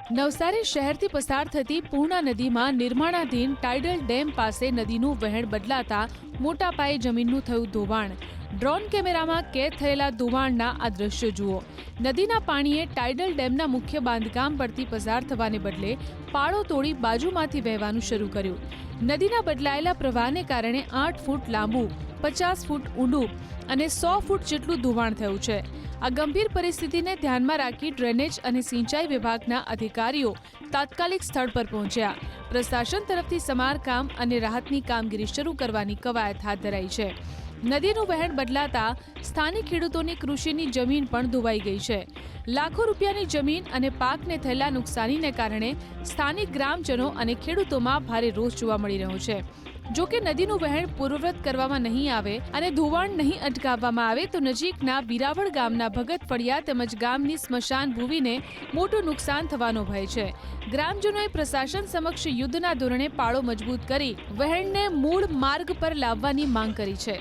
નવસારી શહેરથી પસાર થતી પૂર્ણા નદીમાં નિર્માણાધીન ટાઇડલ ડેમ પાસે નદીનું વહેણ બદલાતા મોટા પાયે જમીનનું થયું ધોવાણ। ડ્રોન કેમેરામાં કેદ થયેલા ધોવાણના આ દ્રશ્યો જુઓ। નદીના પાણીએ ટાઇડલ ડેમના મુખ્ય બાંધકામ પરથી પસાર થવાને બદલે પાળો તોડી બાજુમાંથી વહેવાનું શરૂ કર્યું। નદીના બદલાયેલા પ્રવાહને કારણે 8 ફૂટ લાંબુ, 50 ફૂટ ઊંડું અને 100 ફૂટ જેટલું ધોવાણ થયું છે। આ ગંભીર પરિસ્થિતિને ધ્યાનમાં રાખી ડ્રેનેજ અને સિંચાઈ વિભાગના અધિકારીઓ તાત્કાલિક સ્થળ પર પહોંચ્યા। પ્રશાસન તરફથી સમારકામ અને રાહતની કામગીરી શરૂ કરવાની કવાયત હાથ ધરાઈ છે। નદીનું વહેણ બદલાતા સ્થાનિક ખેડૂતોની કૃષિની જમીન પણ ધોવાઈ ગઈ છે। લાખો રૂપિયાની જમીન અને પાકને થયેલા નુકસાનીને કારણે સ્થાનિક ગ્રામજનો અને ખેડૂતોમાં ભારે રોષ જોવા મળી રહ્યો છે। જો કે નદીનું વહેણ પૂર્વવત કરવામાં નહીં આવે અને ધોવાણ નહીં અટકાવવામાં આવે તો નજીકના વીરાવળ ગામના ભગત ફળિયા તેમજ ગામની સ્મશાન ભૂમિને મોટું નુકસાન થવાનો ભય છે। ગ્રામજનોએ પ્રશાસન સમક્ષ યુદ્ધના ધોરણે પાળો મજબૂત કરી વહેણને મૂળ માર્ગ પર લાવવાની માંગ કરી છે।